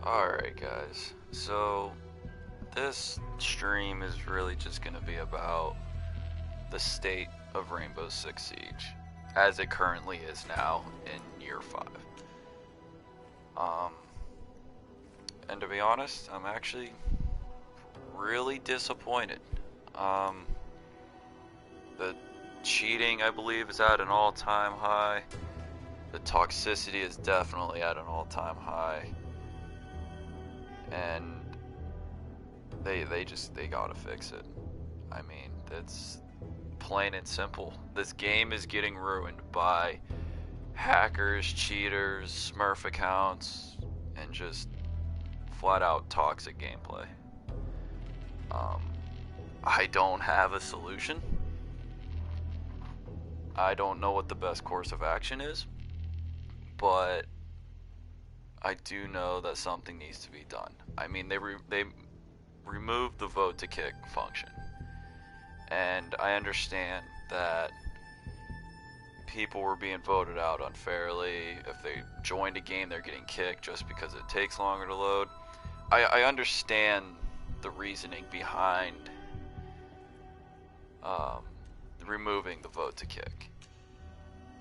Alright, guys. So, this stream is really just going to be about the state of Rainbow Six Siege as it currently is now in year 5. Um, and to be honest, I'm actually really disappointed. Um, the cheating, I believe, is at an all-time high. The toxicity is definitely at an all-time high. And they gotta fix it. I mean, it's plain and simple. This game is getting ruined by hackers, cheaters, Smurf accounts, and just flat out toxic gameplay. I don't have a solution. I don't know what the best course of action is, but I do know that something needs to be done. I mean, they removed the vote to kick function, and I understand that people were being voted out unfairly. If they joined a game, they're getting kicked just because it takes longer to load. I understand the reasoning behind removing the vote to kick,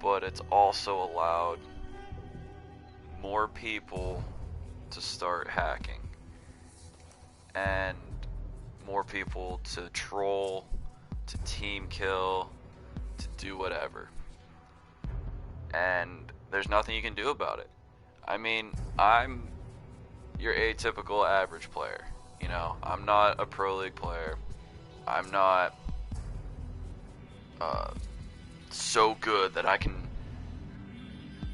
but it's also allowed more people to start hacking and more people to troll, to team kill, to do whatever. And there's nothing you can do about it. I mean, I'm your atypical average player. You know, I'm not a pro league player. I'm not so good that I can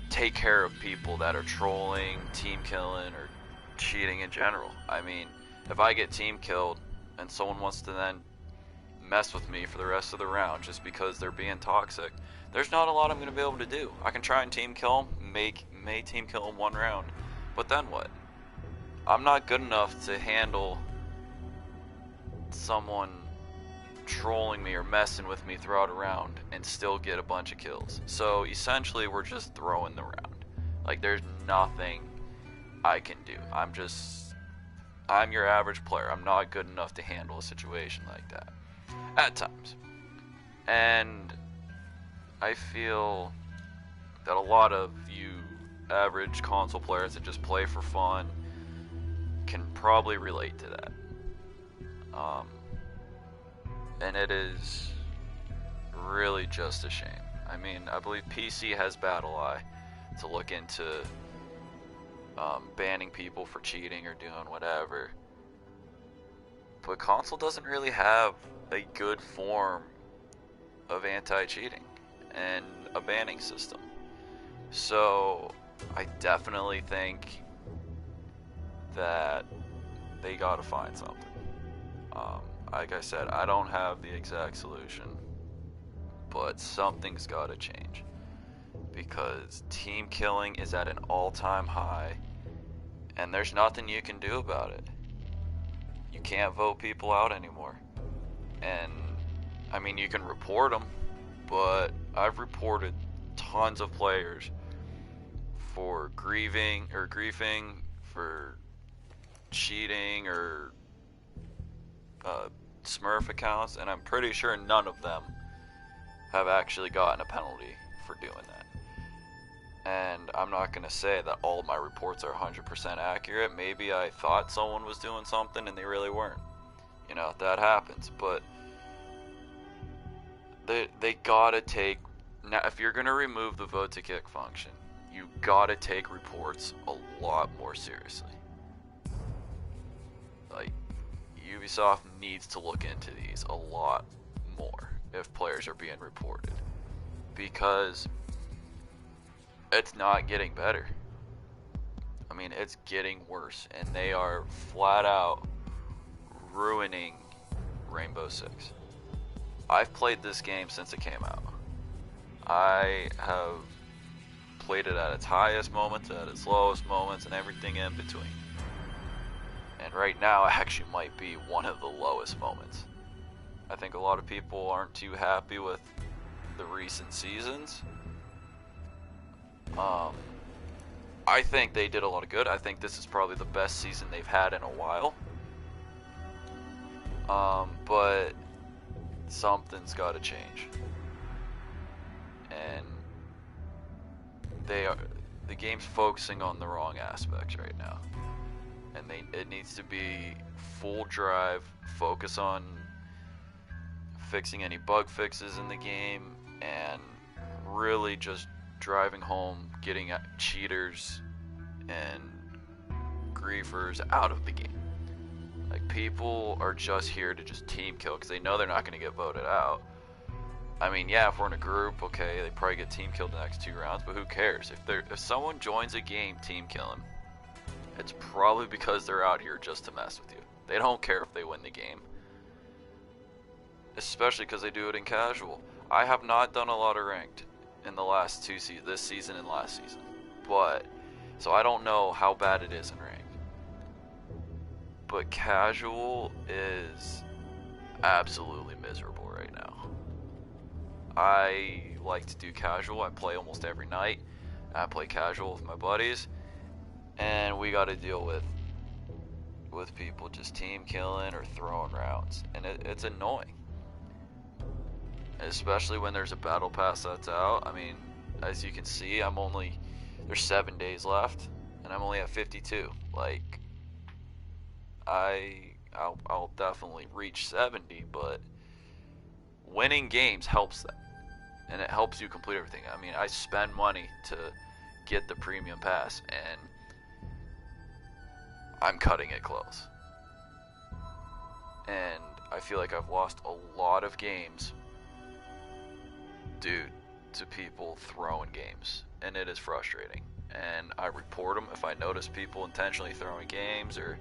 take care of people that are trolling, team killing, or cheating in general. I mean, if I get team killed and someone wants to then mess with me for the rest of the round just because they're being toxic, there's not a lot I'm going to be able to do. I can try and team kill them, may team kill them one round, but then what? I'm not good enough to handle someone trolling me or messing with me throughout a round and still get a bunch of kills. So essentially we're just throwing the round. Like, there's nothing I can do. I'm your average player. I'm not good enough to handle a situation like that at times. And I feel that a lot of you average console players that just play for fun can probably relate to that. And it is really just a shame. I mean, I believe PC has BattlEye to look into banning people for cheating or doing whatever. But console doesn't really have a good form of anti-cheating and a banning system. So I definitely think that they gotta find something. Like I said, I don't have the exact solution, but something's gotta change, because team killing is at an all-time high, and there's nothing you can do about it. You can't vote people out anymore. And I mean, you can report them, but I've reported tons of players for griefing, for cheating, or Smurf accounts, and I'm pretty sure none of them have actually gotten a penalty for doing that. And I'm not going to say that all of my reports are 100% accurate. Maybe I thought someone was doing something and they really weren't. You know, that happens. But they gotta take... Now, if you're going to remove the vote to kick function, you gotta take reports a lot more seriously. Like, Ubisoft needs to look into these a lot more if players are being reported, because it's not getting better. I mean, it's getting worse, and they are flat out ruining Rainbow Six. I've played this game since it came out. I have played it at its highest moments, at its lowest moments, and everything in between. And right now, actually might be one of the lowest moments. I think a lot of people aren't too happy with the recent seasons. I think they did a lot of good. I think this is probably the best season they've had in a while. But something's got to change, and the game's focusing on the wrong aspects right now, and it needs to be full drive, focus on fixing any bug fixes in the game, and really just driving home getting cheaters and griefers out of the game. Like, people are just here to just team kill because they know they're not going to get voted out. I mean, yeah, if we're in a group, okay, they probably get team killed the next 2 rounds, but who cares? If someone joins a game team killing, it's probably because they're out here just to mess with you. They don't care if they win the game. Especially because they do it in casual. I have not done a lot of ranked in the last 2 seasons, this season and last season. But, so I don't know how bad it is in ranked. But casual is absolutely miserable right now. I like to do casual. I play almost every night. I play casual with my buddies, and we got to deal with people just team killing or throwing rounds, and it's annoying. Especially when there's a battle pass that's out. I mean, as you can see, there's 7 days left, and I'm only at 52. Like, I'll definitely reach 70, but winning games helps that, and it helps you complete everything. I mean, I spend money to get the premium pass, and I'm cutting it close. And I feel like I've lost a lot of games due to people throwing games, and it is frustrating. And I report them if I notice people intentionally throwing games, or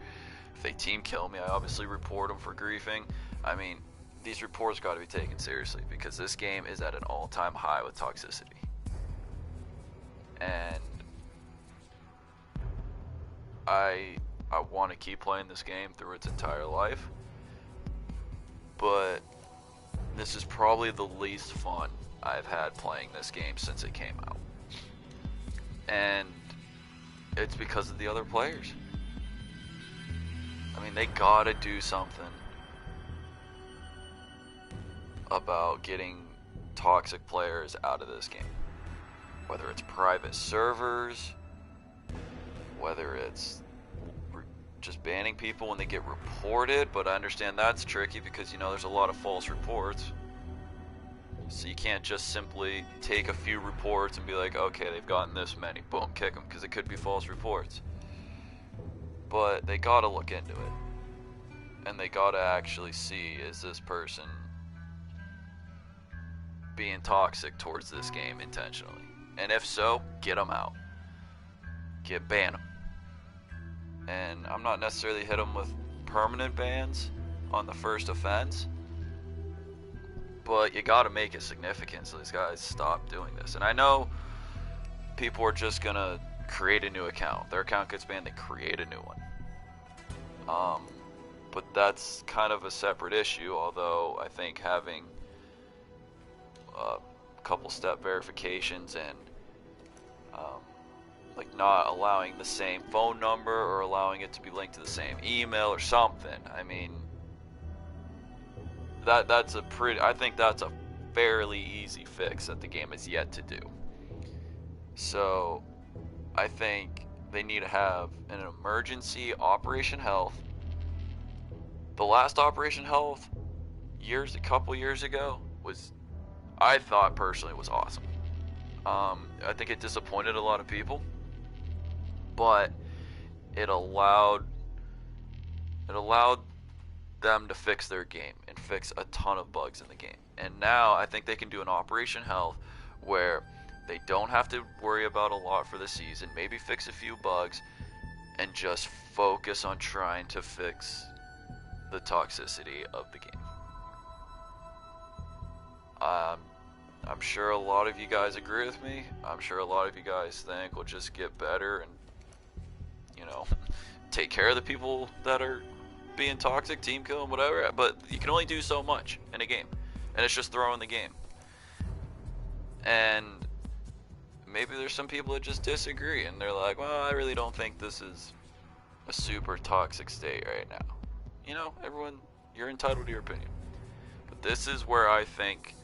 if they team kill me, I obviously report them for griefing. I mean, these reports got to be taken seriously because this game is at an all-time high with toxicity. And I want to keep playing this game through its entire life, but this is probably the least fun I've had playing this game since it came out. And it's because of the other players. I mean, they gotta do something about getting toxic players out of this game. Whether it's private servers, whether it's just banning people when they get reported, but I understand that's tricky because, you know, there's a lot of false reports. So you can't just simply take a few reports and be like, okay, they've gotten this many, boom, kick them, because it could be false reports. But they gotta look into it. And they gotta actually see, is this person being toxic towards this game intentionally? And if so, get them out. Ban them. And I'm not necessarily hit them with permanent bans on the first offense, but you gotta make it significant so these guys stop doing this. And I know people are just gonna create a new account. Their account gets banned, they create a new one. But that's kind of a separate issue, although I think having a couple step verifications and like not allowing the same phone number or allowing it to be linked to the same email or something. I mean, I think that's a fairly easy fix that the game is yet to do. So I think they need to have an emergency Operation Health. The last Operation Health a couple years ago was, I thought personally, was awesome. I think it disappointed a lot of people, but it allowed them to fix their game and fix a ton of bugs in the game. And now I think they can do an Operation Health where they don't have to worry about a lot for the season, maybe fix a few bugs, and just focus on trying to fix the toxicity of the game. I'm sure a lot of you guys agree with me. I'm sure a lot of you guys think we'll just get better and, you know, take care of the people that are being toxic, team kill, and whatever. But you can only do so much in a game, and it's just throwing the game. And maybe there's some people that just disagree and they're like, well, I really don't think this is a super toxic state right now. You know, everyone, you're entitled to your opinion. But this is where I think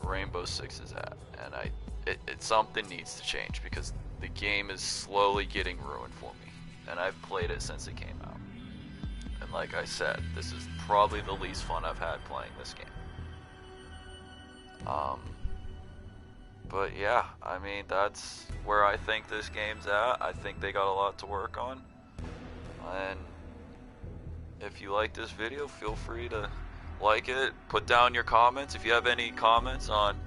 Rainbow Six is at, and something needs to change because the game is slowly getting ruined for me, and I've played it since it came out. And like I said, this is probably the least fun I've had playing this game. But yeah, I mean, that's where I think this game's at. I think they got a lot to work on. And if you like this video, feel free to like it, put down your comments. If you have any comments on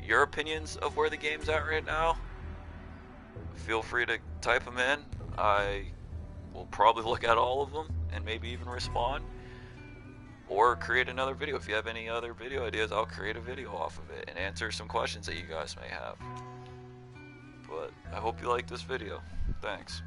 your opinions of where the game's at right now, feel free to type them in. I will probably look at all of them and maybe even respond. Or create another video. If you have any other video ideas, I'll create a video off of it and answer some questions that you guys may have. But I hope you like this video. Thanks.